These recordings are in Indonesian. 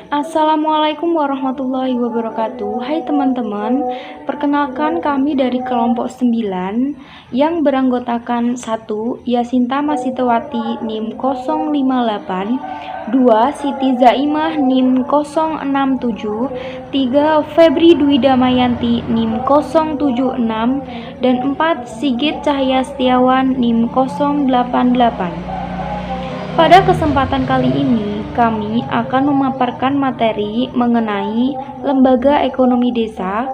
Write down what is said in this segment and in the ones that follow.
Assalamualaikum warahmatullahi wabarakatuh. Hai teman-teman, perkenalkan kami dari kelompok 9 yang beranggotakan 1. Yasinta Masitowati NIM 058, 2. Siti Zaimah NIM 067, 3. Febri Dwi Damayanti NIM 076, dan 4. Sigit Cahya Setiawan NIM 088. Pada kesempatan kali ini, kami akan memaparkan materi mengenai lembaga ekonomi desa,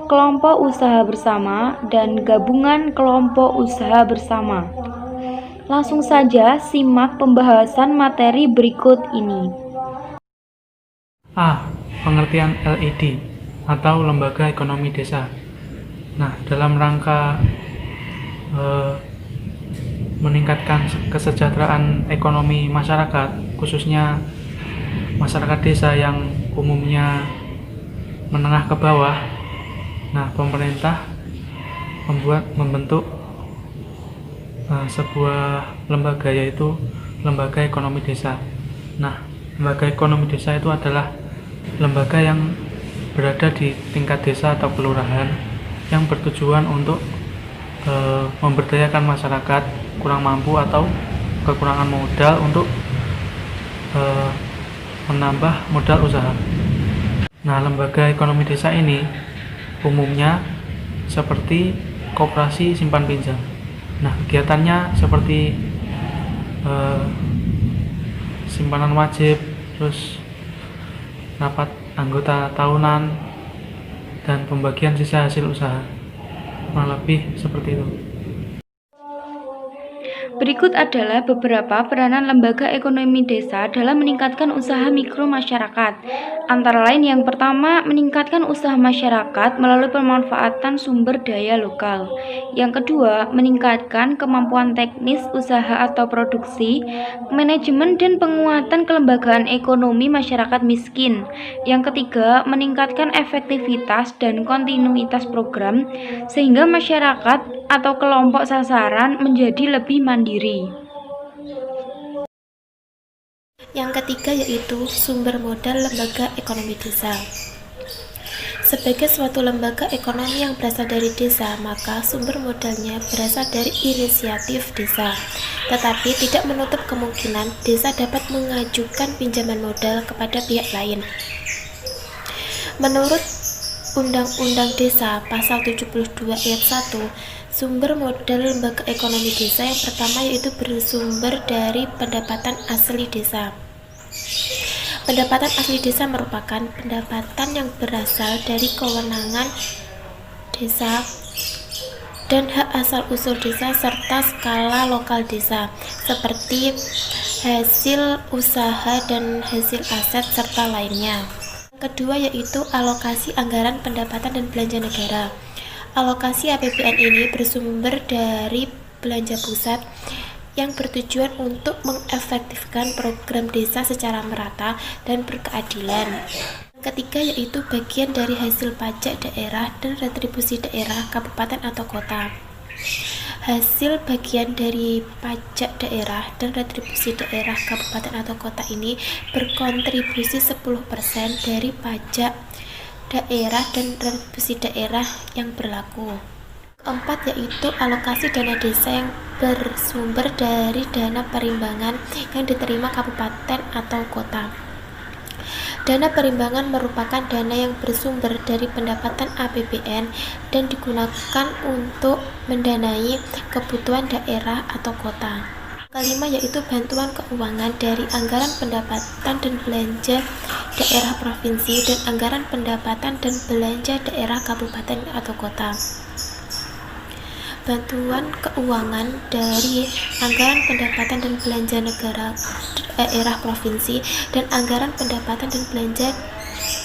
kelompok usaha bersama, dan gabungan kelompok usaha bersama. Langsung saja simak pembahasan materi berikut ini. A. Pengertian LED atau Lembaga Ekonomi Desa. Nah, dalam rangka meningkatkan kesejahteraan ekonomi masyarakat, khususnya masyarakat desa yang umumnya menengah ke bawah. Nah, pemerintah membentuk sebuah lembaga, yaitu Lembaga Ekonomi Desa. Nah, Lembaga Ekonomi Desa itu adalah lembaga yang berada di tingkat desa atau kelurahan yang bertujuan untuk memberdayakan masyarakat kurang mampu atau kekurangan modal untuk menambah modal usaha. Nah, lembaga ekonomi desa ini umumnya seperti koperasi simpan pinjam. Nah, kegiatannya seperti simpanan wajib, terus rapat anggota tahunan, dan pembagian sisa hasil usaha. Kurang lebih seperti itu. Berikut adalah beberapa peranan lembaga ekonomi desa dalam meningkatkan usaha mikro masyarakat. Antara lain yang pertama, meningkatkan usaha masyarakat melalui pemanfaatan sumber daya lokal. Yang kedua, meningkatkan kemampuan teknis usaha atau produksi, manajemen dan penguatan kelembagaan ekonomi masyarakat miskin. Yang ketiga, meningkatkan efektivitas dan kontinuitas program sehingga masyarakat atau kelompok sasaran menjadi lebih mandiri. Yang ketiga yaitu sumber modal lembaga ekonomi desa. Sebagai suatu lembaga ekonomi yang berasal dari desa, maka sumber modalnya berasal dari inisiatif desa. Tetapi tidak menutup kemungkinan desa dapat mengajukan pinjaman modal kepada pihak lain. Menurut Undang-Undang Desa Pasal 72 Ayat 1, sumber modal lembaga ekonomi desa yang pertama yaitu bersumber dari pendapatan asli desa. Pendapatan asli desa merupakan pendapatan yang berasal dari kewenangan desa dan hak asal-usul desa serta skala lokal desa, seperti hasil usaha dan hasil aset serta lainnya. Kedua yaitu alokasi anggaran pendapatan dan belanja negara. Alokasi APBN ini bersumber dari belanja pusat yang bertujuan untuk mengefektifkan program desa secara merata dan berkeadilan. Ketiga yaitu bagian dari hasil pajak daerah dan retribusi daerah, kabupaten atau kota. Hasil bagian dari pajak daerah dan retribusi daerah, kabupaten atau kota ini berkontribusi 10% dari pajak daerah dan retribusi daerah yang berlaku. Keempat yaitu alokasi dana desa yang bersumber dari dana perimbangan yang diterima kabupaten atau kota. Dana perimbangan merupakan dana yang bersumber dari pendapatan APBN dan digunakan untuk mendanai kebutuhan daerah atau kota. Kelima yaitu bantuan keuangan dari anggaran pendapatan dan belanja daerah provinsi dan anggaran pendapatan dan belanja daerah kabupaten atau kota. Bantuan keuangan dari anggaran pendapatan dan belanja negara daerah provinsi dan anggaran pendapatan dan belanja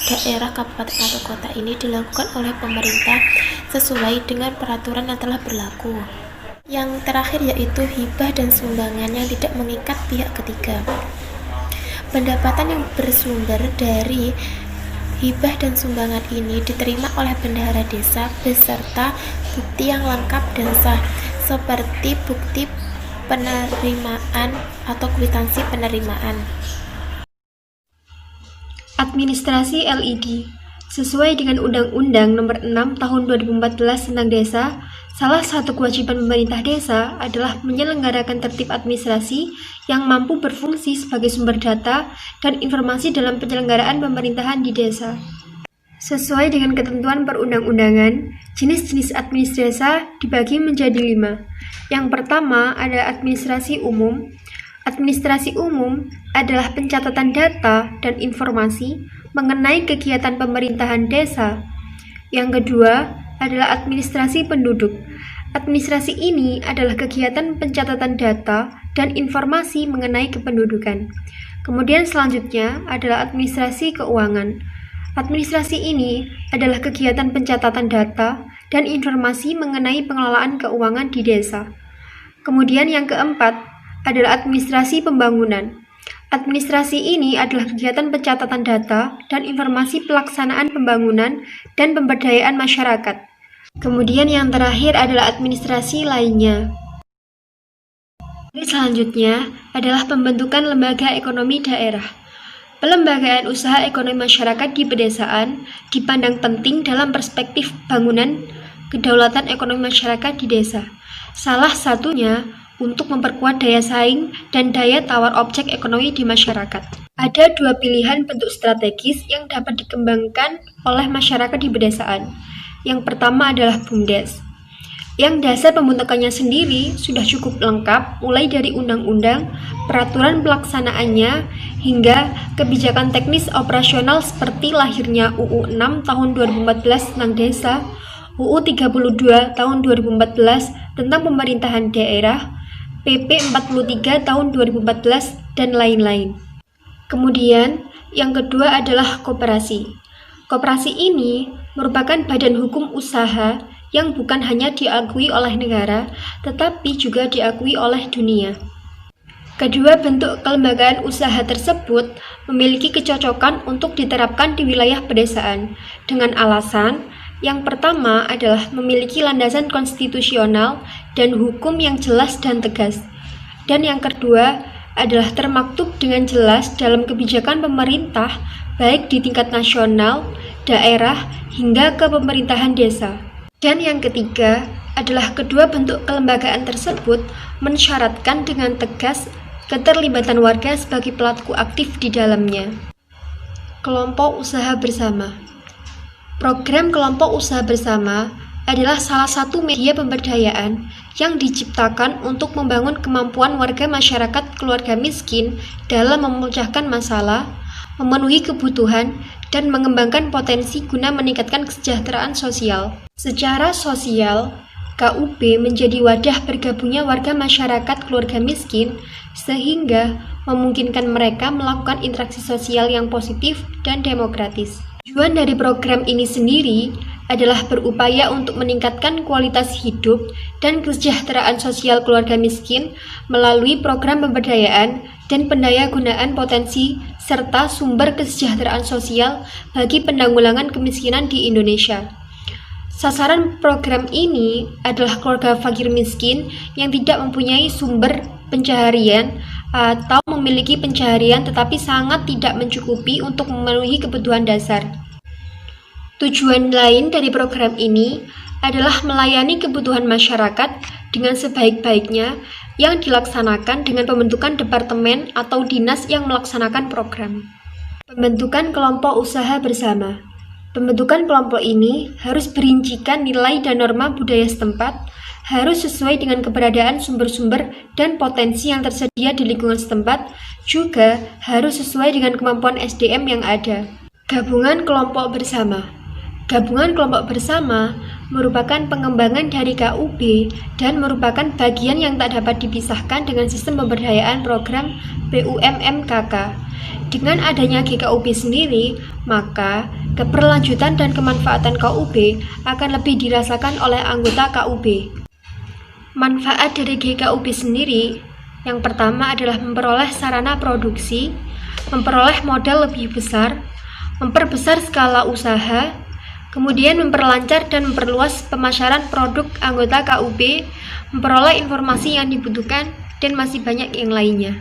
daerah kabupaten atau kota ini dilakukan oleh pemerintah sesuai dengan peraturan yang telah berlaku. Yang terakhir yaitu hibah dan sumbangan yang tidak mengikat pihak ketiga. Pendapatan yang bersumber dari hibah dan sumbangan ini diterima oleh bendahara desa beserta bukti yang lengkap dan sah, seperti bukti penerimaan atau kwitansi penerimaan. Administrasi LED. Sesuai dengan Undang-Undang Nomor 6 Tahun 2014 tentang Desa, salah satu kewajiban pemerintah desa adalah menyelenggarakan tertib administrasi yang mampu berfungsi sebagai sumber data dan informasi dalam penyelenggaraan pemerintahan di desa. Sesuai dengan ketentuan perundang-undangan, jenis-jenis administrasi dibagi menjadi 5. Yang pertama ada administrasi umum. Administrasi umum adalah pencatatan data dan informasi mengenai kegiatan pemerintahan desa. Yang kedua adalah administrasi penduduk. Administrasi ini adalah kegiatan pencatatan data dan informasi mengenai kependudukan. Kemudian selanjutnya adalah administrasi keuangan. Administrasi ini adalah kegiatan pencatatan data dan informasi mengenai pengelolaan keuangan di desa. Kemudian yang keempat adalah administrasi pembangunan. Administrasi ini adalah kegiatan pencatatan data dan informasi pelaksanaan pembangunan dan pemberdayaan masyarakat. Kemudian yang terakhir adalah administrasi lainnya. Selanjutnya adalah pembentukan lembaga ekonomi daerah. Pelembagaan usaha ekonomi masyarakat di pedesaan dipandang penting dalam perspektif bangunan kedaulatan ekonomi masyarakat di desa. Salah satunya untuk memperkuat daya saing dan daya tawar objek ekonomi di masyarakat. Ada 2 pilihan bentuk strategis yang dapat dikembangkan oleh masyarakat di pedesaan. Yang pertama adalah BUMDes, yang dasar pembentukannya sendiri sudah cukup lengkap, mulai dari undang-undang, peraturan pelaksanaannya, hingga kebijakan teknis operasional seperti lahirnya UU 6 tahun 2014 tentang desa, UU 32 tahun 2014 tentang pemerintahan daerah, PP 43 tahun 2014, dan lain-lain. Kemudian, yang kedua adalah koperasi. Koperasi ini merupakan badan hukum usaha yang bukan hanya diakui oleh negara, tetapi juga diakui oleh dunia. Kedua bentuk kelembagaan usaha tersebut memiliki kecocokan untuk diterapkan di wilayah pedesaan, dengan alasan yang pertama adalah memiliki landasan konstitusional dan hukum yang jelas dan tegas. Dan yang kedua adalah termaktub dengan jelas dalam kebijakan pemerintah, baik di tingkat nasional, daerah, hingga ke pemerintahan desa. Dan yang ketiga adalah kedua bentuk kelembagaan tersebut mensyaratkan dengan tegas keterlibatan warga sebagai pelaku aktif di dalamnya. Kelompok usaha bersama. Program kelompok usaha bersama adalah salah satu media pemberdayaan yang diciptakan untuk membangun kemampuan warga masyarakat keluarga miskin dalam memecahkan masalah, memenuhi kebutuhan, dan mengembangkan potensi guna meningkatkan kesejahteraan sosial. Secara sosial, KUB menjadi wadah bergabungnya warga masyarakat keluarga miskin sehingga memungkinkan mereka melakukan interaksi sosial yang positif dan demokratis. Tujuan dari program ini sendiri adalah berupaya untuk meningkatkan kualitas hidup dan kesejahteraan sosial keluarga miskin melalui program pemberdayaan dan pendayagunaan potensi serta sumber kesejahteraan sosial bagi penanggulangan kemiskinan di Indonesia. Sasaran program ini adalah keluarga fakir miskin yang tidak mempunyai sumber pencaharian atau memiliki pencaharian tetapi sangat tidak mencukupi untuk memenuhi kebutuhan dasar. Tujuan lain dari program ini adalah melayani kebutuhan masyarakat dengan sebaik-baiknya yang dilaksanakan dengan pembentukan departemen atau dinas yang melaksanakan program. Pembentukan kelompok usaha bersama. Pembentukan kelompok ini harus berincikan nilai dan norma budaya setempat, harus sesuai dengan keberadaan sumber-sumber dan potensi yang tersedia di lingkungan setempat, juga harus sesuai dengan kemampuan SDM yang ada. Gabungan kelompok bersama. Gabungan kelompok bersama merupakan pengembangan dari KUB dan merupakan bagian yang tak dapat dipisahkan dengan sistem pemberdayaan program BUMN-KK. Dengan adanya GKUB sendiri, maka keberlanjutan dan kemanfaatan KUB akan lebih dirasakan oleh anggota KUB. Manfaat dari GKUB sendiri, yang pertama adalah memperoleh sarana produksi, memperoleh modal lebih besar, memperbesar skala usaha, kemudian memperlancar dan memperluas pemasaran produk anggota KUB, memperoleh informasi yang dibutuhkan, dan masih banyak yang lainnya.